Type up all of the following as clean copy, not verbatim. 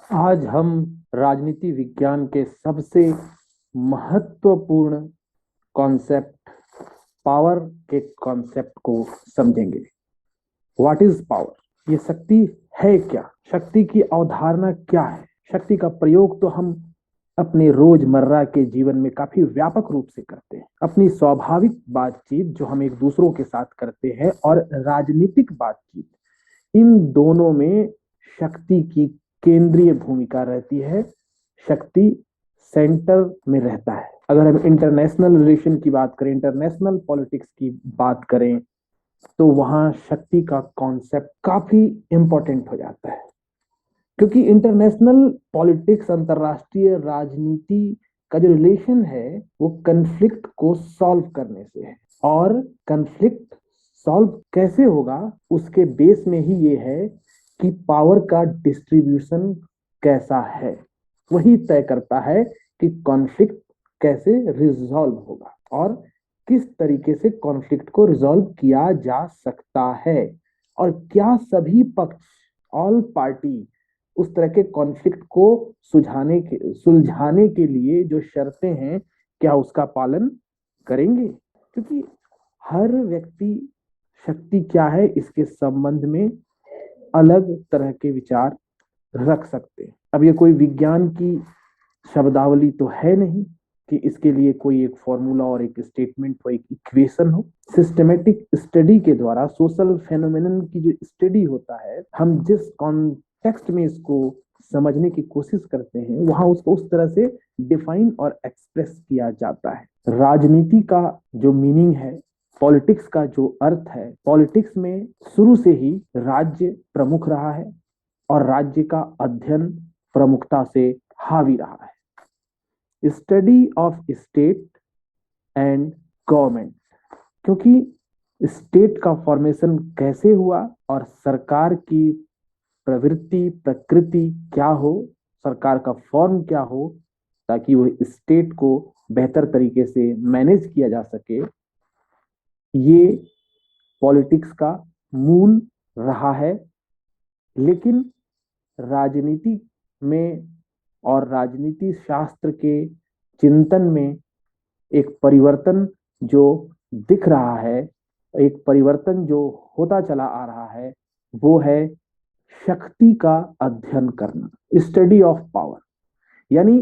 आज हम राजनीति विज्ञान के सबसे महत्वपूर्ण कॉन्सेप्ट पावर के कॉन्सेप्ट को समझेंगे। What is power? ये शक्ति है क्या? शक्ति की अवधारणा क्या है? शक्ति का प्रयोग तो हम अपने रोजमर्रा के जीवन में काफी व्यापक रूप से करते हैं। अपनी स्वाभाविक बातचीत जो हम एक दूसरों के साथ करते हैं और राजनीतिक बातचीत, इन दोनों में शक्ति की केंद्रीय भूमिका रहती है। शक्ति सेंटर में रहता है। अगर हम इंटरनेशनल रिलेशन की बात करें, इंटरनेशनल पॉलिटिक्स की बात करें, तो वहां शक्ति का कॉन्सेप्ट काफी इंपॉर्टेंट हो जाता है, क्योंकि इंटरनेशनल पॉलिटिक्स, अंतरराष्ट्रीय राजनीति का जो रिलेशन है वो कन्फ्लिक्ट को सॉल्व करने से है। और कन्फ्लिक्ट सॉल्व कैसे होगा, उसके बेस में ही ये है कि पावर का डिस्ट्रीब्यूशन कैसा है। वही तय करता है कि कॉन्फ्लिक्ट कैसे रिजॉल्व होगा और किस तरीके से कॉन्फ्लिक्ट को रिजॉल्व किया जा सकता है, और क्या सभी पक्ष, ऑल पार्टी, उस तरह के कॉन्फ्लिक्ट को सुलझाने के लिए जो शर्तें हैं, क्या उसका पालन करेंगे। क्योंकि हर व्यक्ति शक्ति क्या है इसके संबंध में अलग तरह के विचार रख सकते हैं। अब ये कोई विज्ञान की शब्दावली तो है नहीं कि इसके लिए कोई एक फॉर्मूला और एक स्टेटमेंट हो, एक इक्वेशन हो। सिस्टमेटिक स्टडी के द्वारा सोशल फेनोमेनन की जो स्टडी होता है, हम जिस कॉन्टेक्स्ट में इसको समझने की कोशिश करते हैं, वहां उसको उस तरह से डिफाइन और एक्सप्रेस किया जाता है। राजनीति का जो मीनिंग है, पॉलिटिक्स का जो अर्थ है, पॉलिटिक्स में शुरू से ही राज्य प्रमुख रहा है और राज्य का अध्ययन प्रमुखता से हावी रहा है। Study of state and government, क्योंकि स्टेट का फॉर्मेशन कैसे हुआ और सरकार की प्रवृत्ति प्रकृति क्या हो, सरकार का फॉर्म क्या हो, ताकि वो स्टेट को बेहतर तरीके से मैनेज किया जा सके, ये पॉलिटिक्स का मूल रहा है। लेकिन राजनीति में और राजनीति शास्त्र के चिंतन में एक परिवर्तन जो दिख रहा है, एक परिवर्तन जो होता चला आ रहा है, वो है शक्ति का अध्ययन करना, स्टडी ऑफ पावर। यानी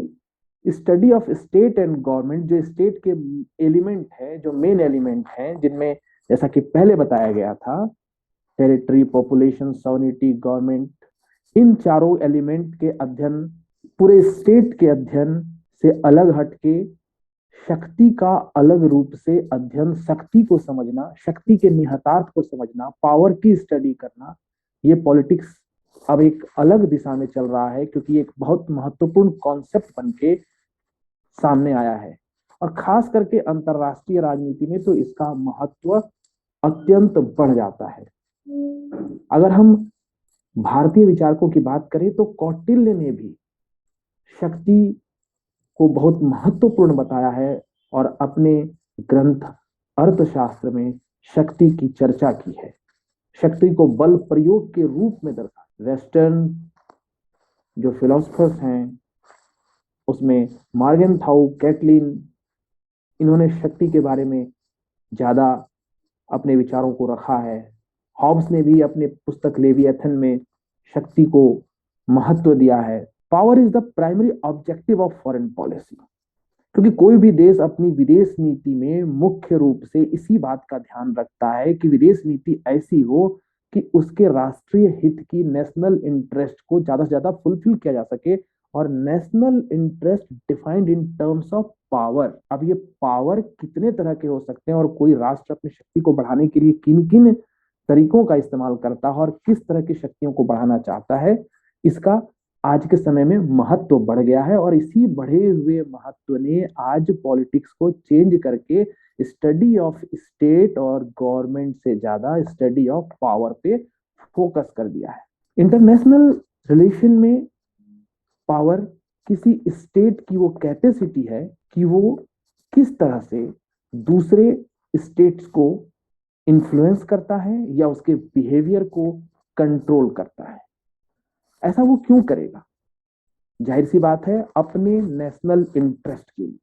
study of state and government, जो स्टेट के एलिमेंट है, जो मेन एलिमेंट है, जिनमें जैसा कि पहले बताया गया था, टेरिटरी, पॉपुलेशन, सॉवरिटी, गवर्नमेंट, इन चारों एलिमेंट के अध्ययन, पूरे स्टेट के अध्ययन से अलग हटके शक्ति का अलग रूप से अध्ययन, शक्ति को समझना, शक्ति के निहितार्थ को समझना, पावर की स्टडी करना, ये पॉलिटिक्स अब एक अलग दिशा में चल रहा है, क्योंकि एक बहुत महत्वपूर्ण कॉन्सेप्ट बन के सामने आया है। और खास करके अंतरराष्ट्रीय राजनीति में तो इसका महत्व अत्यंत बढ़ जाता है। अगर हम भारतीय विचारकों की बात करें तो कौटिल्य ने भी शक्ति को बहुत महत्वपूर्ण बताया है और अपने ग्रंथ अर्थशास्त्र में शक्ति की चर्चा की है। शक्ति को बल प्रयोग के रूप में दर्शा। वेस्टर्न जो फिलोसफर्स हैं, उसमें मार्गेनथाउ, कैटलिन, इन्होंने शक्ति के बारे में ज्यादा अपने विचारों को रखा है। हॉब्स ने भी अपने पुस्तक लेविएथन में शक्ति को महत्व दिया है। Power is the primary objective of foreign policy, क्योंकि कोई भी देश अपनी विदेश नीति में मुख्य रूप से इसी बात का ध्यान रखता है कि विदेश नीति ऐसी हो कि उसके राष्ट्रीय हित की, नेशनल इंटरेस्ट को ज्यादा से ज्यादा फुलफिल किया जा सके। और national interest defined in terms of power. अब ये पावर कितने तरह के हो सकते हैं और कोई राष्ट्र अपनी शक्ति को बढ़ाने के लिए किन किन तरीकों का इस्तेमाल करता है और किस तरह की शक्तियों को बढ़ाना चाहता है, इसका आज के समय में महत्व बढ़ गया है। और इसी बढ़े हुए महत्व ने आज पॉलिटिक्स को चेंज करके स्टडी ऑफ स्टेट और गवर्नमेंट से ज्यादा स्टडी ऑफ पावर पे फोकस कर दिया है। इंटरनेशनल रिलेशन में पावर किसी स्टेट की वो कैपेसिटी है कि वो किस तरह से दूसरे स्टेट्स को इन्फ्लुएंस करता है या उसके बिहेवियर को कंट्रोल करता है। ऐसा वो क्यों करेगा? जाहिर सी बात है अपने नेशनल इंटरेस्ट के लिए।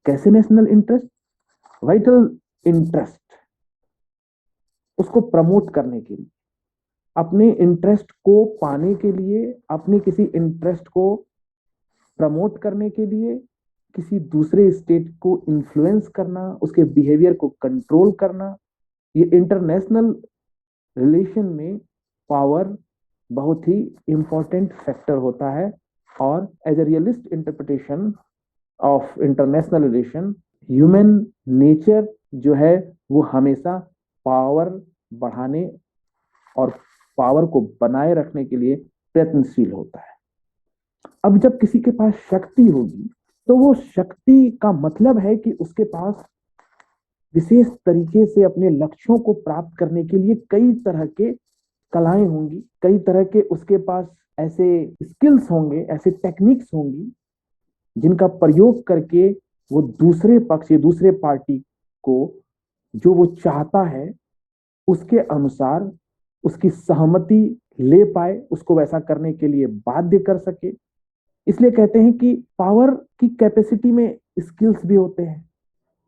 कैसे नेशनल इंटरेस्ट? वाइटल इंटरेस्ट, उसको प्रमोट करने के लिए, अपने इंटरेस्ट को पाने के लिए, अपने किसी इंटरेस्ट को प्रमोट करने के लिए, किसी दूसरे स्टेट को इन्फ्लुएंस करना, उसके बिहेवियर को कंट्रोल करना। ये इंटरनेशनल रिलेशन में पावर बहुत ही इंपॉर्टेंट फैक्टर होता है। और as a realist interpretation of international relation, human nature जो है वो हमेशा पावर बढ़ाने और पावर को बनाए रखने के लिए प्रयत्नशील होता है। अब जब किसी के पास शक्ति होगी तो वो शक्ति का मतलब है कि उसके पास विशेष तरीके से अपने लक्ष्यों को प्राप्त करने के लिए कई तरह के कलाएं होंगी, कई तरह के उसके पास ऐसे स्किल्स होंगे, ऐसे टेक्निक्स होंगी जिनका प्रयोग करके वो दूसरे पक्ष या दूसरे पार्टी को जो वो चाहता है उसके अनुसार उसकी सहमति ले पाए, उसको वैसा करने के लिए बाध्य कर सके। इसलिए कहते हैं कि पावर की कैपेसिटी में स्किल्स भी होते हैं,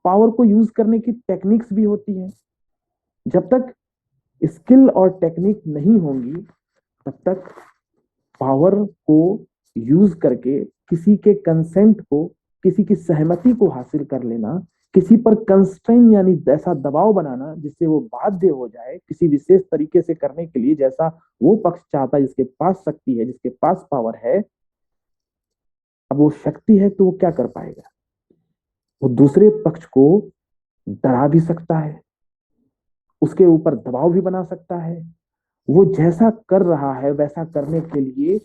पावर को यूज करने की टेक्निक्स भी होती हैं। जब तक स्किल और टेक्निक नहीं होंगी तब तक पावर को यूज करके किसी के कंसेंट को, किसी की सहमति को हासिल कर लेना, किसी पर कंस्ट्रेन यानी ऐसा दबाव बनाना जिससे वो बाध्य हो जाए किसी विशेष तरीके से करने के लिए जैसा वो पक्ष चाहता है, जिसके पास शक्ति है, जिसके पास पावर है। अब वो शक्ति है तो वो क्या कर पाएगा? वो दूसरे पक्ष को डरा भी सकता है, उसके ऊपर दबाव भी बना सकता है, वो जैसा कर रहा है वैसा करने के लिए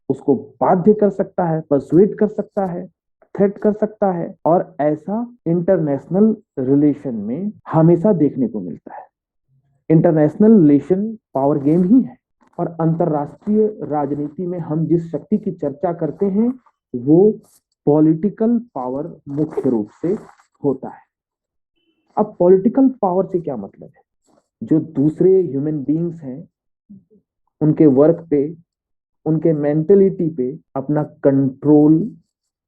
उसको बाध्य कर सकता है, परसुएट कर सकता है, थ्रेट कर सकता है। और ऐसा इंटरनेशनल रिलेशन में हमेशा देखने को मिलता है। इंटरनेशनल रिलेशन पावर गेम ही है। और अंतरराष्ट्रीय राजनीति में हम जिस शक्ति की चर्चा करते हैं वो पॉलिटिकल पावर मुख्य रूप से होता है। अब पॉलिटिकल पावर से क्या मतलब है? जो दूसरे ह्यूमन बीइंग्स हैं उनके वर्क पे, उनके मेंटेलिटी पे अपना कंट्रोल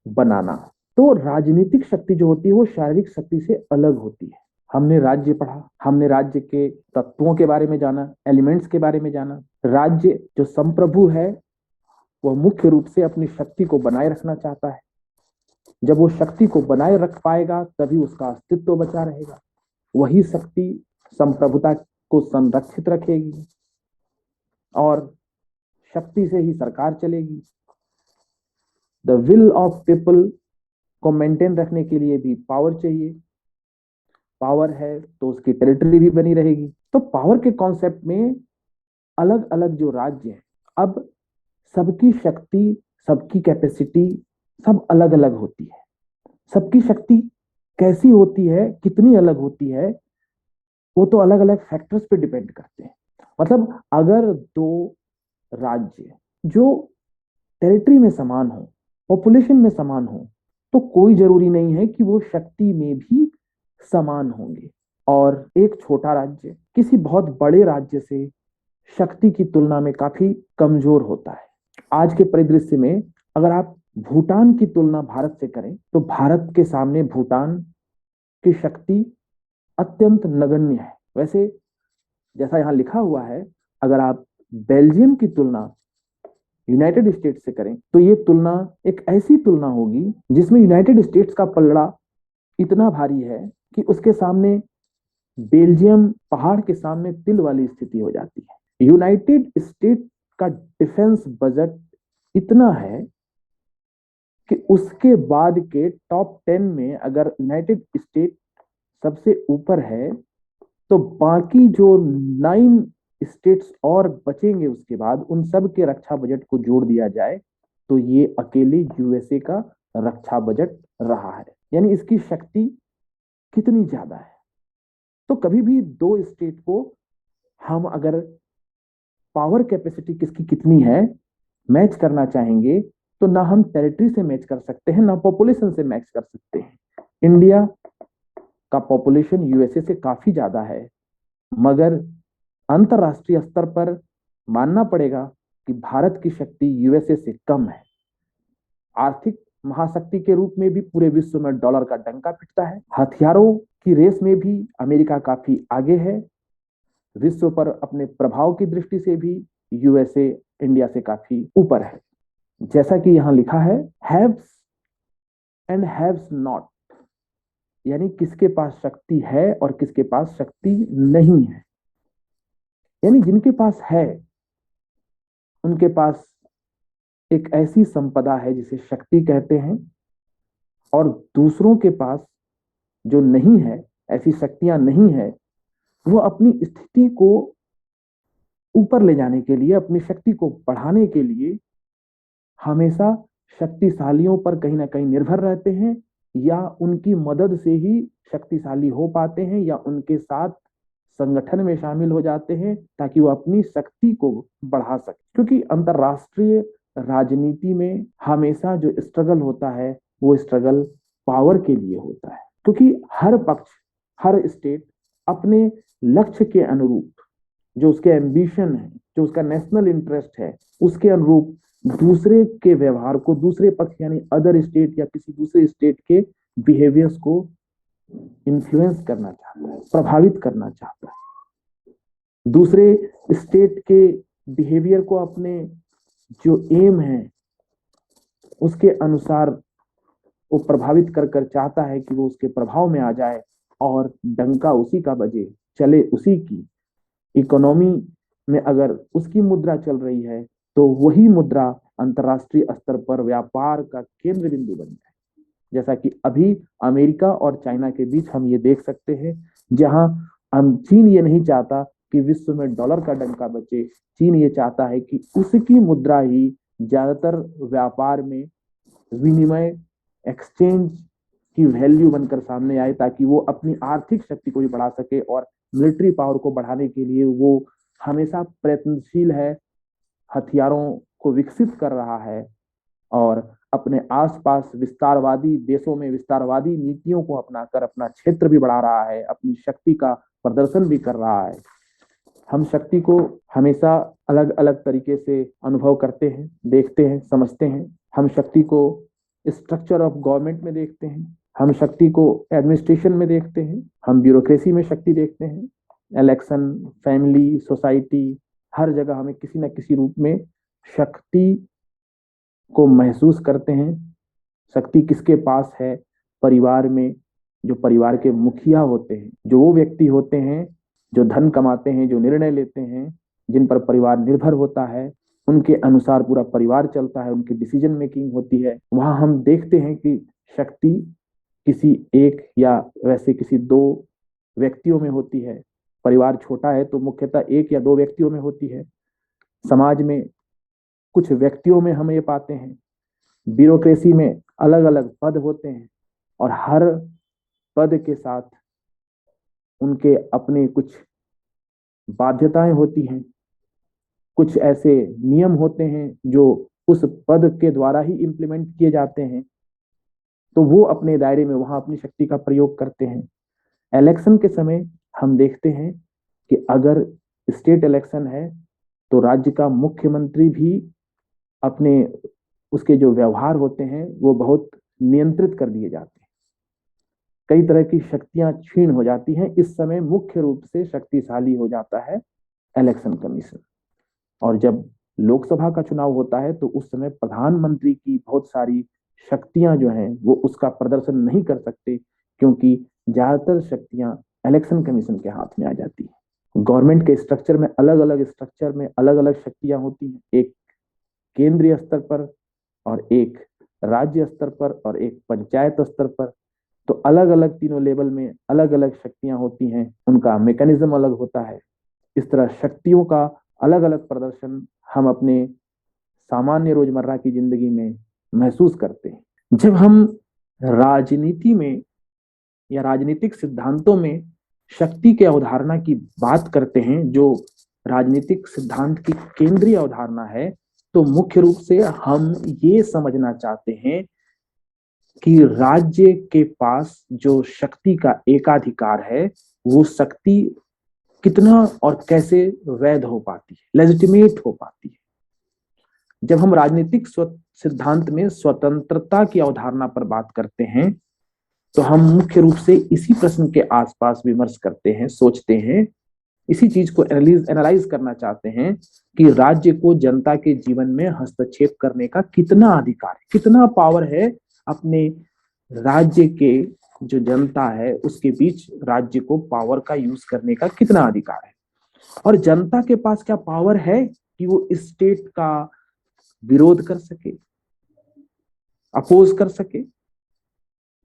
बनाना। तो राजनीतिक शक्ति जो होती है वो शारीरिक शक्ति से अलग होती है। हमने राज्य पढ़ा, हमने राज्य के तत्वों के बारे में जाना, एलिमेंट्स के बारे में जाना। राज्य जो संप्रभु है वह मुख्य रूप से अपनी शक्ति को बनाए रखना चाहता है। जब वो शक्ति को बनाए रख पाएगा तभी उसका अस्तित्व बचा रहेगा। वही शक्ति संप्रभुता को संरक्षित रखेगी और शक्ति से ही सरकार चलेगी। द विल ऑफ पीपल को मेंटेन रखने के लिए भी पावर चाहिए। पावर है तो उसकी टेरिटरी भी बनी रहेगी। तो पावर के कॉन्सेप्ट में अलग अलग जो राज्य हैं, अब सबकी शक्ति, सबकी कैपेसिटी सब अलग अलग होती है। सबकी शक्ति कैसी होती है, कितनी अलग होती है, वो तो अलग अलग फैक्टर्स पे डिपेंड करते हैं। मतलब अगर दो राज्य जो टेरिटरी में समान हो, पॉपुलेशन में समान हो, तो कोई जरूरी नहीं है कि वो शक्ति में भी समान होंगे। और एक छोटा राज्य किसी बहुत बड़े राज्य से शक्ति की तुलना में काफी कमजोर होता है। आज के परिदृश्य में अगर आप भूटान की तुलना भारत से करें तो भारत के सामने भूटान की शक्ति अत्यंत नगण्य है। वैसे जैसा यहां लिखा हुआ है, अगर आप बेल्जियम की तुलना यूनाइटेड स्टेट्स से करें तो ये तुलना एक ऐसी तुलना होगी जिसमें यूनाइटेड स्टेट्स का पलड़ा इतना भारी है कि उसके सामने बेल्जियम पहाड़ के सामने तिल वाली स्थिति हो जाती है। यूनाइटेड स्टेट का डिफेंस बजट इतना है कि उसके बाद के टॉप 10 में अगर यूनाइटेड स्टेट सबसे ऊपर है तो बाकी जो 9 स्टेट्स और बचेंगे उसके बाद उन सब के रक्षा बजट को जोड़ दिया जाए तो ये अकेले यूएसए का रक्षा बजट रहा है। यानी इसकी शक्ति कितनी ज्यादा है। तो कभी भी दो स्टेट को हम अगर पावर कैपेसिटी किसकी कितनी है मैच करना चाहेंगे तो ना हम टेरिटरी से मैच कर सकते हैं, ना पॉपुलेशन से मैच कर सकते हैं। इंडिया का पॉपुलेशन यूएसए से काफी ज्यादा है, मगर अंतरराष्ट्रीय स्तर पर मानना पड़ेगा कि भारत की शक्ति यूएसए से कम है। आर्थिक महाशक्ति के रूप में भी पूरे विश्व में डॉलर का डंका पिटता है। हथियारों की रेस में भी अमेरिका काफी आगे है। विश्व पर अपने प्रभाव की दृष्टि से भी यूएसए इंडिया से काफी ऊपर है। जैसा कि यहां लिखा है, हैव्स एंड हैव्स नॉट, यानी किसके पास शक्ति है और किसके पास शक्ति नहीं है। यानी जिनके पास है उनके पास एक ऐसी संपदा है जिसे शक्ति कहते हैं, और दूसरों के पास जो नहीं है, ऐसी शक्तियां नहीं है, वो अपनी स्थिति को ऊपर ले जाने के लिए, अपनी शक्ति को बढ़ाने के लिए हमेशा शक्तिशालियों पर कहीं ना कहीं निर्भर रहते हैं, या उनकी मदद से ही शक्तिशाली हो पाते हैं, या उनके साथ संगठन में शामिल हो जाते हैं ताकि वो अपनी शक्ति को बढ़ा सके। क्योंकि अंतरराष्ट्रीय राजनीति में हमेशा जो स्ट्रगल होता है वो स्ट्रगल पावर के लिए होता है, क्योंकि हर पक्ष, हर स्टेट अपने लक्ष्य के अनुरूप, जो उसके एम्बिशन है, जो उसका नेशनल इंटरेस्ट है, उसके अनुरूप दूसरे के व्यवहार को, दूसरे पक्ष यानी अदर स्टेट या किसी दूसरे स्टेट के बिहेवियर्स को इन्फ्लुएंस करना चाहता है, प्रभावित करना चाहता है। दूसरे स्टेट के बिहेवियर को अपने जो एम है उसके अनुसार वो प्रभावित कर कर चाहता है कि वो उसके प्रभाव में आ जाए और डंका उसी का बजे, चले उसी की। इकोनॉमी में अगर उसकी मुद्रा चल रही है तो वही मुद्रा अंतरराष्ट्रीय स्तर पर व्यापार का केंद्र बिंदु बन जाए। जैसा कि अभी अमेरिका और चाइना के बीच हम ये देख सकते हैं, जहां चीन ये नहीं चाहता कि विश्व में डॉलर का डंका बचे। चीन ये चाहता है कि उसकी मुद्रा ही ज्यादातर व्यापार में विनिमय, एक्सचेंज की वैल्यू बनकर सामने आए, ताकि वो अपनी आर्थिक शक्ति को भी बढ़ा सके, और मिलिट्री पावर को बढ़ाने के लिए वो हमेशा प्रयत्नशील है, हथियारों को विकसित कर रहा है, और अपने आसपास विस्तारवादी देशों में विस्तारवादी नीतियों को अपनाकर अपना क्षेत्र भी बढ़ा रहा है, अपनी शक्ति का प्रदर्शन भी कर रहा है। हम शक्ति को हमेशा अलग अलग तरीके से अनुभव करते हैं, देखते हैं, समझते हैं। हम शक्ति को स्ट्रक्चर ऑफ गवर्नमेंट में देखते हैं, हम शक्ति को एडमिनिस्ट्रेशन में देखते हैं, हम ब्यूरोक्रेसी में शक्ति देखते हैं, इलेक्शन, फैमिली, सोसाइटी, हर जगह हमें किसी न किसी रूप में शक्ति को महसूस करते हैं। शक्ति किसके पास है? परिवार में जो परिवार के मुखिया होते हैं, जो वो व्यक्ति होते हैं जो धन कमाते हैं, जो निर्णय लेते हैं, जिन पर परिवार निर्भर होता है, उनके अनुसार पूरा परिवार चलता है, उनकी डिसीजन मेकिंग होती है। वहां हम देखते हैं कि शक्ति किसी एक या वैसे किसी दो व्यक्तियों में होती है। परिवार छोटा है तो मुख्यतः एक या दो व्यक्तियों में होती है। समाज में कुछ व्यक्तियों में हम ये पाते हैं। ब्यूरोक्रेसी में अलग अलग पद होते हैं, और हर पद के साथ उनके अपने कुछ बाध्यताएं होती हैं, कुछ ऐसे नियम होते हैं जो उस पद के द्वारा ही इंप्लीमेंट किए जाते हैं, तो वो अपने दायरे में वहां अपनी शक्ति का प्रयोग करते हैं। इलेक्शन के समय हम देखते हैं कि अगर स्टेट इलेक्शन है तो राज्य का मुख्यमंत्री भी अपने उसके जो व्यवहार होते हैं वो बहुत नियंत्रित कर दिए जाते हैं। कई तरह की शक्तियां छीन हो जाती हैं। इस समय मुख्य रूप से शक्तिशाली हो जाता है इलेक्शन कमीशन। और जब लोकसभा का चुनाव होता है तो उस समय प्रधानमंत्री की बहुत सारी शक्तियां जो हैं वो उसका प्रदर्शन नहीं कर सकते, क्योंकि ज्यादातर शक्तियां इलेक्शन कमीशन के हाथ में आ जाती है। गवर्नमेंट के स्ट्रक्चर में अलग अलग शक्तियां होती हैं, एक केंद्रीय स्तर पर और एक राज्य स्तर पर और एक पंचायत स्तर पर। तो अलग अलग तीनों लेवल में अलग अलग शक्तियां होती हैं, उनका मैकेनिज्म अलग होता है। इस तरह शक्तियों का अलग अलग प्रदर्शन हम अपने सामान्य रोजमर्रा की जिंदगी में महसूस करते हैं। जब हम राजनीति में या राजनीतिक सिद्धांतों में शक्ति के अवधारणा की बात करते हैं, जो राजनीतिक सिद्धांत की केंद्रीय अवधारणा है, तो मुख्य रूप से हम ये समझना चाहते हैं कि राज्य के पास जो शक्ति का एकाधिकार है वो शक्ति कितना और कैसे वैध हो पाती है, लेजिटिमेट हो पाती है। जब हम राजनीतिक सिद्धांत में स्वतंत्रता की अवधारणा पर बात करते हैं तो हम मुख्य रूप से इसी प्रश्न के आसपास विमर्श करते हैं, सोचते हैं, इसी चीज को एनालाइज करना चाहते हैं कि राज्य को जनता के जीवन में हस्तक्षेप करने का कितना अधिकार है, कितना पावर है अपने राज्य के जो जनता है उसके बीच राज्य को पावर का यूज करने का कितना अधिकार है, और जनता के पास क्या पावर है कि वो स्टेट का विरोध कर सके, अपोज कर सके,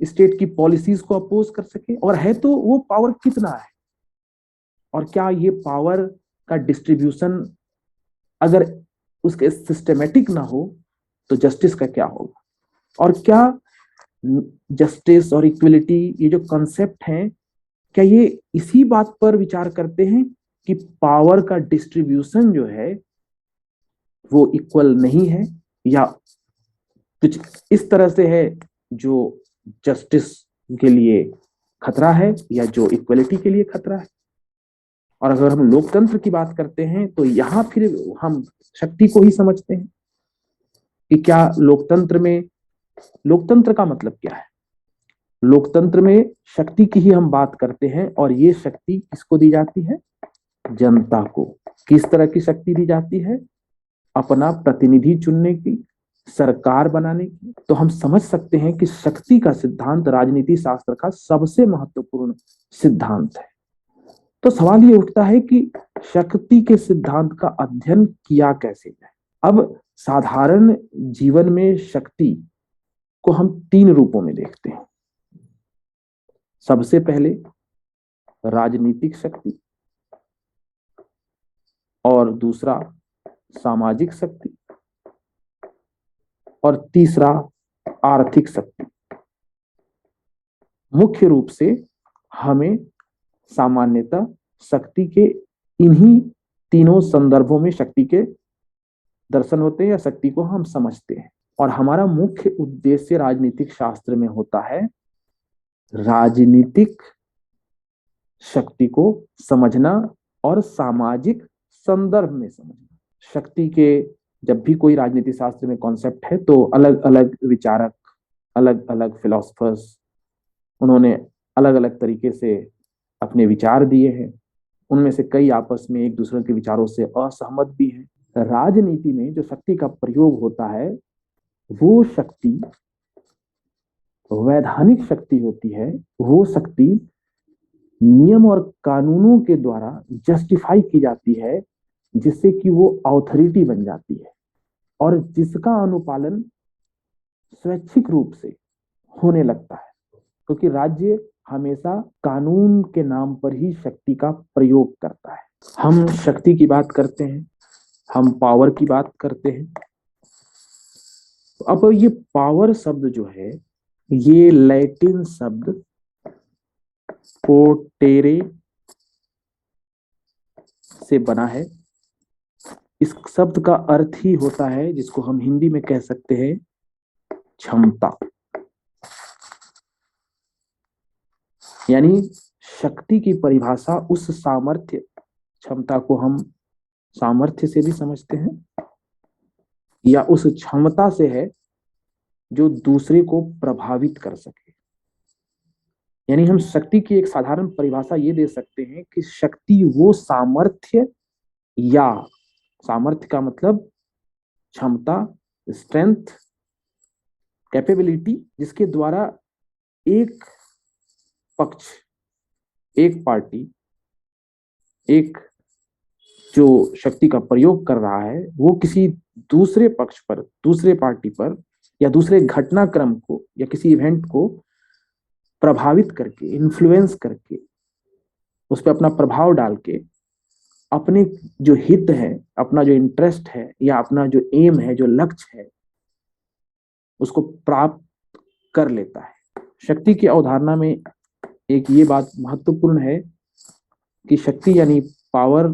स्टेट की पॉलिसीज को अपोज कर सके, और है तो वो पावर कितना है, और क्या ये पावर का डिस्ट्रीब्यूशन अगर उसके सिस्टमेटिक ना हो तो जस्टिस का क्या होगा, और क्या जस्टिस और इक्वलिटी ये जो कॉन्सेप्ट हैं क्या ये इसी बात पर विचार करते हैं कि पावर का डिस्ट्रीब्यूशन जो है वो इक्वल नहीं है या कुछ इस तरह से है जो जस्टिस के लिए खतरा है या जो इक्वलिटी के लिए खतरा है। और अगर हम लोकतंत्र की बात करते हैं तो यहां फिर हम शक्ति को ही समझते हैं कि क्या लोकतंत्र का मतलब क्या है। लोकतंत्र में शक्ति की ही हम बात करते हैं, और ये शक्ति किसको दी जाती है, जनता को। किस तरह की शक्ति दी जाती है, अपना प्रतिनिधि चुनने की, सरकार बनाने की। तो हम समझ सकते हैं कि शक्ति का सिद्धांत राजनीति शास्त्र का सबसे महत्वपूर्ण सिद्धांत है। तो सवाल ये उठता है कि शक्ति के सिद्धांत का अध्ययन किया कैसे जाए। अब साधारण जीवन में शक्ति को हम 3 रूपों में देखते हैं। सबसे पहले राजनीतिक शक्ति, और दूसरा सामाजिक शक्ति, और तीसरा आर्थिक शक्ति। मुख्य रूप से हमें सामान्यतः शक्ति के इन्हीं तीनों संदर्भों में शक्ति के दर्शन होते हैं या शक्ति को हम समझते हैं, और हमारा मुख्य उद्देश्य राजनीतिक शास्त्र में होता है राजनीतिक शक्ति को समझना और सामाजिक संदर्भ में समझना। शक्ति के जब भी कोई राजनीति शास्त्र में कॉन्सेप्ट है तो अलग अलग विचारक, अलग अलग फिलोसफर्स, उन्होंने अलग अलग तरीके से अपने विचार दिए हैं। उनमें से कई आपस में एक दूसरे के विचारों से असहमत भी हैं। राजनीति में जो शक्ति का प्रयोग होता है वो शक्ति वैधानिक शक्ति होती है। वो शक्ति नियम और कानूनों के द्वारा जस्टिफाई की जाती है, जिससे कि वो ऑथोरिटी बन जाती है, और जिसका अनुपालन स्वैच्छिक रूप से होने लगता है, क्योंकि राज्य हमेशा कानून के नाम पर ही शक्ति का प्रयोग करता है। हम शक्ति की बात करते हैं, हम पावर की बात करते हैं। अब ये पावर शब्द जो है ये लैटिन शब्द पोटेरे से बना है। इस शब्द का अर्थ ही होता है, जिसको हम हिंदी में कह सकते हैं, क्षमता। यानी शक्ति की परिभाषा उस सामर्थ्य, क्षमता को हम सामर्थ्य से भी समझते हैं, या उस क्षमता से है जो दूसरे को प्रभावित कर सके। यानी हम शक्ति की एक साधारण परिभाषा ये दे सकते हैं कि शक्ति वो सामर्थ्य, या सामर्थ्य का मतलब क्षमता, स्ट्रेंथ, कैपेबिलिटी, जिसके द्वारा एक पक्ष, एक पार्टी, एक जो शक्ति का प्रयोग कर रहा है वो किसी दूसरे पक्ष पर, दूसरे पार्टी पर, या दूसरे घटनाक्रम को या किसी इवेंट को प्रभावित करके, इन्फ्लुएंस करके, उस पर अपना प्रभाव डाल के अपने जो हित है, अपना जो इंटरेस्ट है, या अपना जो एम है, जो लक्ष्य है, उसको प्राप्त कर लेता है। शक्ति की अवधारणा में एक ये बात महत्वपूर्ण है कि शक्ति यानी पावर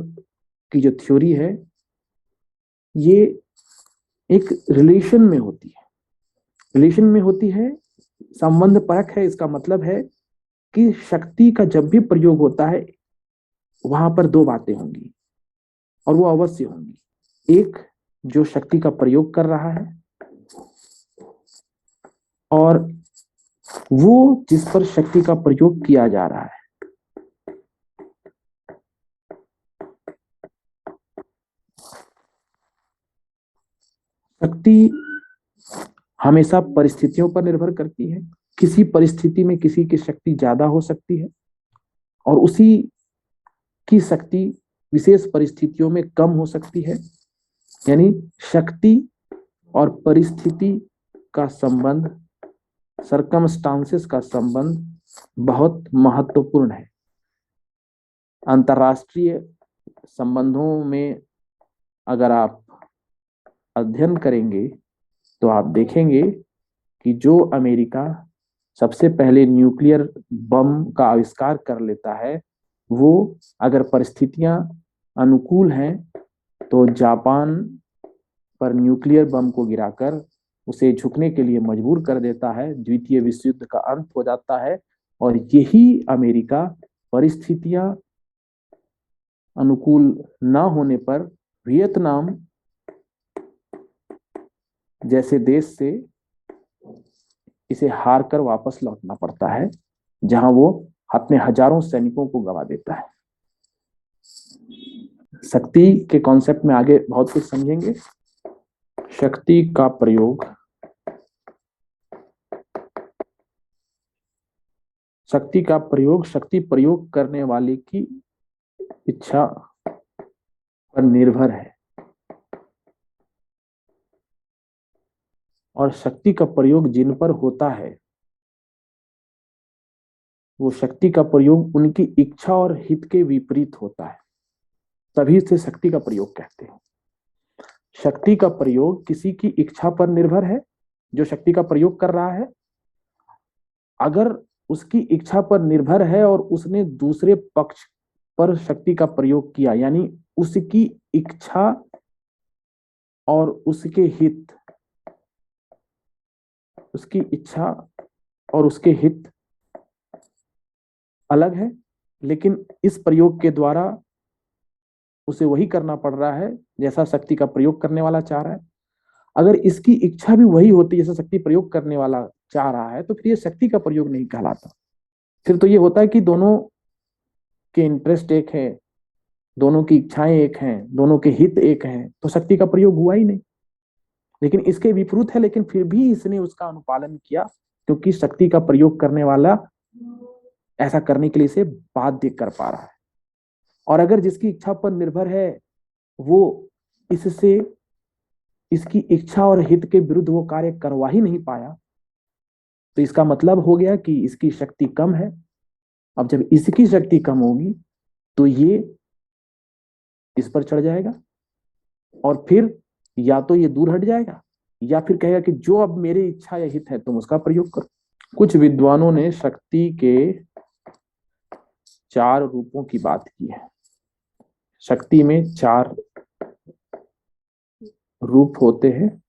की जो थ्योरी है ये एक रिलेशन में होती है। रिलेशन में होती है, संबंध परक है। इसका मतलब है कि शक्ति का जब भी प्रयोग होता है वहां पर 2 बातें होंगी, और वो अवश्य होंगी। एक, जो शक्ति का प्रयोग कर रहा है और वो जिस पर शक्ति का प्रयोग किया जा रहा है। शक्ति हमेशा परिस्थितियों पर निर्भर करती है। किसी परिस्थिति में किसी की शक्ति ज्यादा हो सकती है और उसी की शक्ति विशेष परिस्थितियों में कम हो सकती है। यानी शक्ति और परिस्थिति का संबंध, सर्कमस्टांसेस का संबंध बहुत महत्वपूर्ण है। अंतरराष्ट्रीय संबंधों में अगर आप अध्ययन करेंगे तो आप देखेंगे कि जो अमेरिका सबसे पहले न्यूक्लियर बम का आविष्कार कर लेता है, वो अगर परिस्थितियां अनुकूल हैं तो जापान पर न्यूक्लियर बम को गिराकर उसे झुकने के लिए मजबूर कर देता है। द्वितीय विश्व युद्ध का अंत हो जाता है और यही अमेरिका परिस्थितियां अनुकूल ना होने पर वियतनाम जैसे देश से इसे हार कर वापस लौटना पड़ता है, जहां वो अपने हजारों सैनिकों को गवा देता है। शक्ति के कॉन्सेप्ट में आगे बहुत कुछ समझेंगे। शक्ति का प्रयोग, शक्ति प्रयोग करने वाले की इच्छा पर निर्भर है और शक्ति का प्रयोग जिन पर होता है वो शक्ति का प्रयोग उनकी इच्छा और हित के विपरीत होता है, तभी से शक्ति का प्रयोग कहते हैं। शक्ति का प्रयोग किसी की इच्छा पर निर्भर है, जो शक्ति का प्रयोग कर रहा है। अगर उसकी इच्छा पर निर्भर है और उसने दूसरे पक्ष पर शक्ति का प्रयोग किया, यानी उसकी इच्छा और उसके हित, उसकी इच्छा और उसके हित अलग है, लेकिन इस प्रयोग के द्वारा उसे वही करना पड़ रहा है जैसा शक्ति का प्रयोग करने वाला चाह रहा है। अगर इसकी इच्छा भी वही होती जैसा शक्ति प्रयोग करने वाला चाह रहा है तो फिर ये शक्ति का प्रयोग नहीं कहलाता। फिर तो ये होता है कि दोनों के इंटरेस्ट एक है, दोनों की इच्छाएं एक हैं, दोनों के हित एक हैं, तो शक्ति का प्रयोग हुआ ही नहीं। लेकिन इसके विपरीत है, लेकिन फिर भी इसने उसका अनुपालन किया क्योंकि शक्ति का प्रयोग करने वाला ऐसा करने के लिए इसे बाध्य कर पा रहा है। और अगर जिसकी इच्छा पर निर्भर है वो इससे इसकी इच्छा और हित के विरुद्ध वो कार्य करवा ही नहीं पाया, तो इसका मतलब हो गया कि इसकी शक्ति कम है। अब जब इसकी शक्ति कम होगी तो ये इस पर चढ़ जाएगा और फिर या तो ये दूर हट जाएगा या फिर कहेगा कि जो अब मेरी इच्छा या हित है तुम उसका प्रयोग करो। कुछ विद्वानों ने शक्ति के 4 रूपों की बात की है। शक्ति में 4 रूप होते हैं,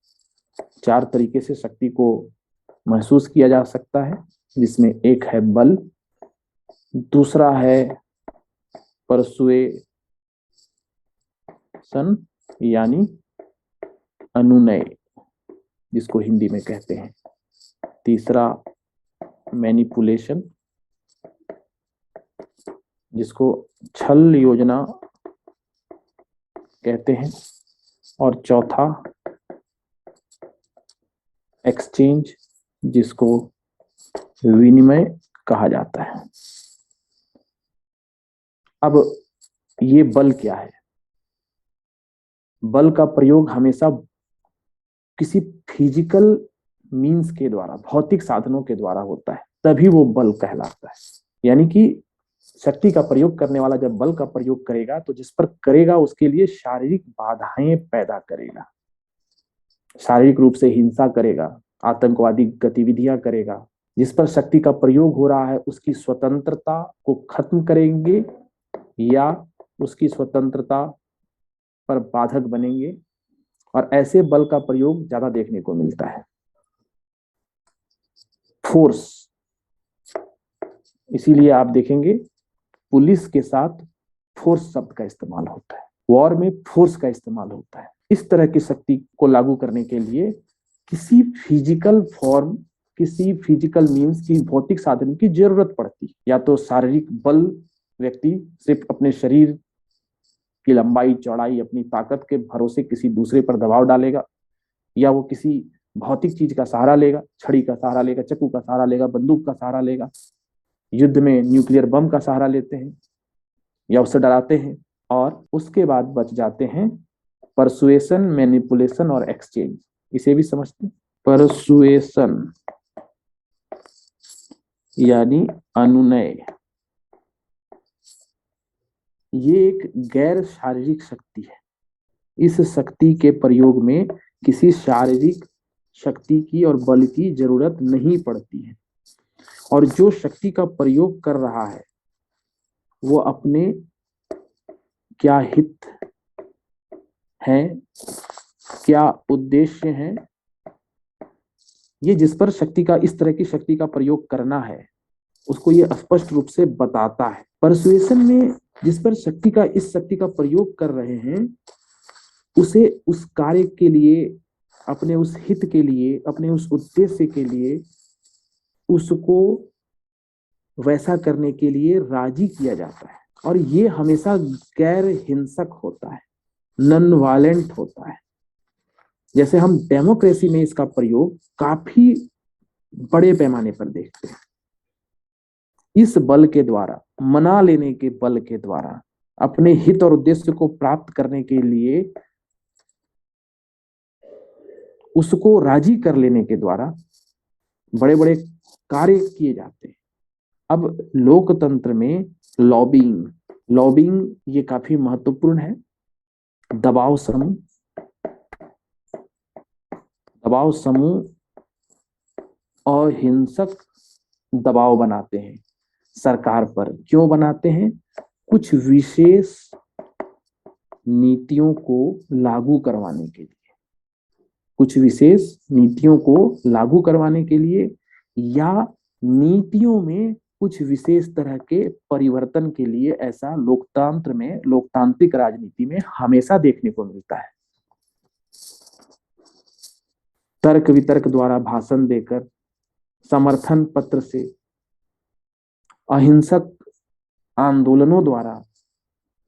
4 तरीके से शक्ति को महसूस किया जा सकता है, जिसमें एक है बल, दूसरा है परसुएशन यानी अनुनय जिसको हिंदी में कहते हैं, तीसरा मैनिपुलेशन जिसको छल योजना कहते हैं, और चौथा एक्सचेंज जिसको विनिमय कहा जाता है। अब ये बल क्या है? बल का प्रयोग हमेशा किसी फिजिकल मीन्स के द्वारा, भौतिक साधनों के द्वारा होता है, तभी वो बल कहलाता है। यानी कि शक्ति का प्रयोग करने वाला जब बल का प्रयोग करेगा तो जिस पर करेगा उसके लिए शारीरिक बाधाएं पैदा करेगा, शारीरिक रूप से हिंसा करेगा, आतंकवादी गतिविधियां करेगा। जिस पर शक्ति का प्रयोग हो रहा है उसकी स्वतंत्रता को खत्म करेंगे या उसकी स्वतंत्रता पर बाधक बनेंगे, और ऐसे बल का प्रयोग ज्यादा देखने को मिलता है। फोर्स, इसीलिए आप देखेंगे पुलिस के साथ फोर्स शब्द का इस्तेमाल होता है, वॉर में फोर्स का इस्तेमाल होता है। इस तरह की शक्ति को लागू करने के लिए किसी फिजिकल फॉर्म, किसी फिजिकल मीन्स की, भौतिक साधन की जरूरत पड़ती। या तो शारीरिक बल, व्यक्ति सिर्फ अपने शरीर की लंबाई चौड़ाई, अपनी ताकत के भरोसे किसी दूसरे पर दबाव डालेगा, या वो किसी भौतिक चीज का सहारा लेगा, छड़ी का सहारा लेगा, चाकू का सहारा लेगा, बंदूक का सहारा लेगा। युद्ध में न्यूक्लियर बम का सहारा लेते हैं या उससे डराते हैं। और उसके बाद बच जाते हैं परसुएशन, मैनिपुलेशन और एक्सचेंज। इसे भी समझते हैं। परसुएशन यानी अनुनय, ये एक गैर शारीरिक शक्ति है। इस शक्ति के प्रयोग में किसी शारीरिक शक्ति की और बल की जरूरत नहीं पड़ती है, और जो शक्ति का प्रयोग कर रहा है वो अपने क्या हित है, क्या उद्देश्य है, ये जिस पर शक्ति का, इस तरह की शक्ति का प्रयोग करना है उसको ये स्पष्ट रूप से बताता है। परसुएशन में जिस पर शक्ति का, इस शक्ति का प्रयोग कर रहे हैं उसे उस कार्य के लिए, अपने उस हित के लिए, अपने उस उद्देश्य के लिए उसको वैसा करने के लिए राजी किया जाता है। और ये हमेशा गैर हिंसक होता है, नॉन वायलेंट होता है। जैसे हम डेमोक्रेसी में इसका प्रयोग काफी बड़े पैमाने पर देखते हैं। इस बल के द्वारा, मना लेने के बल के द्वारा, अपने हित और उद्देश्य को प्राप्त करने के लिए उसको राजी कर लेने के द्वारा बड़े बड़े कार्य किए जाते हैं। अब लोकतंत्र में लॉबिंग ये काफी महत्वपूर्ण है। दबाव समूह और हिंसक दबाव बनाते हैं सरकार पर। क्यों बनाते हैं? कुछ विशेष नीतियों को लागू करवाने के लिए, कुछ विशेष नीतियों को लागू करवाने के लिए, या नीतियों में कुछ विशेष तरह के परिवर्तन के लिए। ऐसा लोकतंत्र में, लोकतांत्रिक राजनीति में हमेशा देखने को मिलता है। तर्क वितर्क द्वारा, भाषण देकर, समर्थन पत्र से, अहिंसक आंदोलनों द्वारा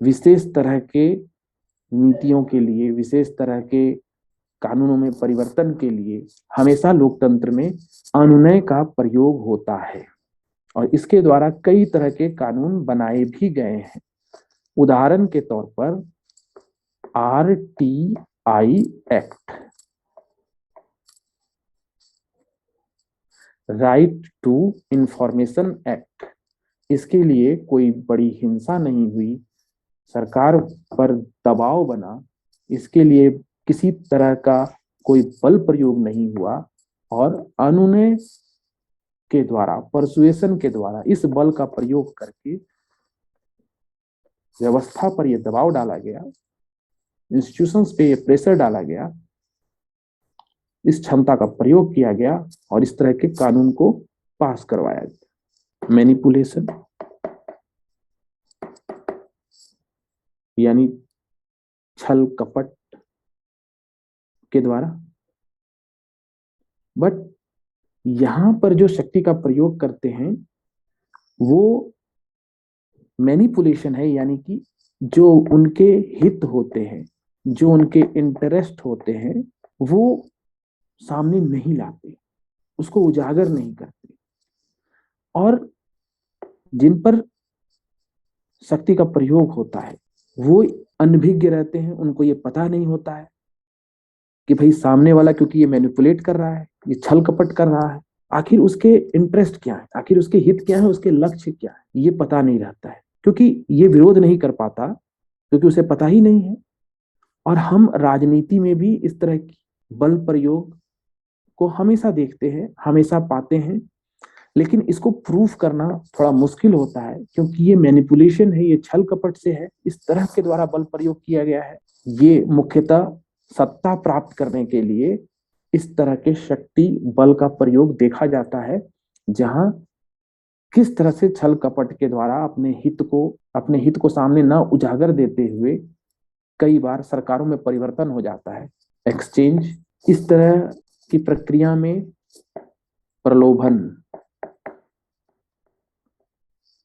विशेष तरह के नीतियों के लिए, विशेष तरह के कानूनों में परिवर्तन के लिए हमेशा लोकतंत्र में अनुनय का प्रयोग होता है। और इसके द्वारा कई तरह के कानून बनाए भी गए हैं। उदाहरण के तौर पर RTI act, right to information act, इसके लिए कोई बड़ी हिंसा नहीं हुई, सरकार पर दबाव बना, इसके लिए किसी तरह का कोई बल प्रयोग नहीं हुआ, और अनुनय के द्वारा, परसुएशन के द्वारा इस बल का प्रयोग करके व्यवस्था पर यह दबाव डाला गया, इंस्टीट्यूशंस पे ये प्रेशर डाला गया, इस क्षमता का प्रयोग किया गया और इस तरह के कानून को पास करवाया गया। मैनिपुलेशन यानी छल कपट के द्वारा। बट यहां पर जो शक्ति का प्रयोग करते हैं वो मैनिपुलेशन है, यानी कि जो उनके हित होते हैं, जो उनके इंटरेस्ट होते हैं, वो सामने नहीं लाते, उसको उजागर नहीं करते। और जिन पर शक्ति का प्रयोग होता है वो अनभिज्ञ रहते हैं, उनको ये पता नहीं होता है कि भाई सामने वाला, क्योंकि ये मैनिपुलेट कर रहा है, ये छल कपट कर रहा है, आखिर उसके इंटरेस्ट क्या है, आखिर उसके हित क्या है, उसके लक्ष्य क्या है, ये पता नहीं रहता है। क्योंकि ये विरोध नहीं कर पाता, क्योंकि उसे पता ही नहीं है। और हम राजनीति में भी इस तरह की बल प्रयोग को हमेशा देखते हैं, हमेशा पाते हैं। लेकिन इसको प्रूफ करना थोड़ा मुश्किल होता है, क्योंकि ये मैनिपुलेशन है, ये छल कपट से है, इस तरह के द्वारा बल प्रयोग किया गया है। ये मुख्यतः सत्ता प्राप्त करने के लिए इस तरह के शक्ति बल का प्रयोग देखा जाता है, जहां किस तरह से छल कपट के द्वारा अपने हित को सामने न उजागर देते हुए कई बार सरकारों में परिवर्तन हो जाता है, एक्सचेंज। इस तरह की प्रक्रिया में प्रलोभन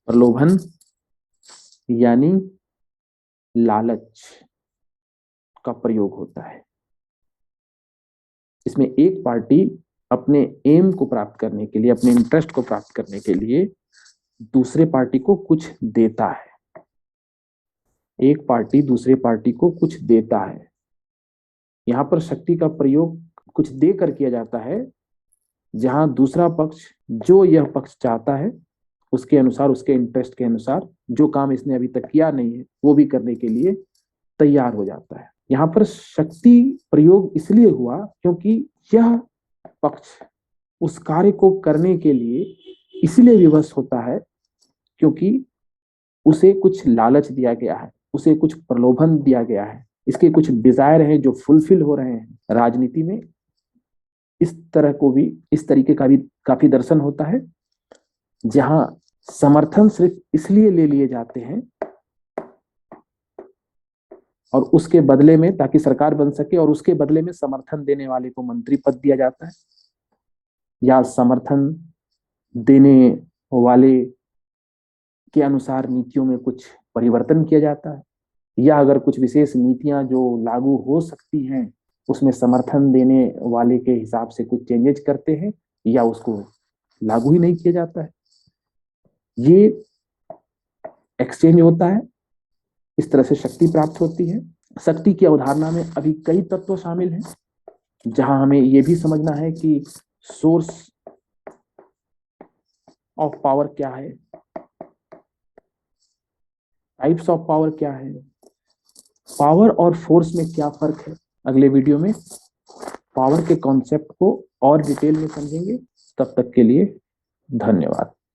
प्रलोभन यानी लालच का प्रयोग होता है। इसमें एक पार्टी अपने एम को प्राप्त करने के लिए, अपने इंटरेस्ट को प्राप्त करने के लिए दूसरे पार्टी को कुछ देता है। एक पार्टी दूसरे पार्टी को कुछ देता है। यहां पर शक्ति का प्रयोग कुछ देकर किया जाता है, जहां दूसरा पक्ष जो यह पक्ष चाहता है उसके अनुसार, उसके इंटरेस्ट के अनुसार जो काम इसने अभी तक किया नहीं है वो भी करने के लिए तैयार हो जाता है। यहां पर शक्ति प्रयोग इसलिए हुआ क्योंकि यह पक्ष उस कार्य को करने के लिए इसलिए विवश होता है क्योंकि उसे कुछ लालच दिया गया है, उसे कुछ प्रलोभन दिया गया है, इसके कुछ डिजायर हैं जो फुलफिल हो रहे हैं। राजनीति में इस तरीके का भी काफी दर्शन होता है, जहां समर्थन सिर्फ इसलिए ले लिए जाते हैं और उसके बदले में, ताकि सरकार बन सके, और उसके बदले में समर्थन देने वाले को मंत्री पद दिया जाता है, या समर्थन देने वाले के अनुसार नीतियों में कुछ परिवर्तन किया जाता है, या अगर कुछ विशेष नीतियां जो लागू हो सकती हैं उसमें समर्थन देने वाले के हिसाब से कुछ चेंजेस करते हैं, या उसको लागू ही नहीं किया जाता है। ये एक्सचेंज होता है। इस तरह से शक्ति प्राप्त होती है। शक्ति की अवधारणा में अभी कई तत्व शामिल हैं, जहां हमें यह भी समझना है कि सोर्स ऑफ पावर क्या है, टाइप्स ऑफ पावर क्या है, पावर और फोर्स में क्या फर्क है। अगले वीडियो में पावर के कॉन्सेप्ट को और डिटेल में समझेंगे। तब तक के लिए धन्यवाद।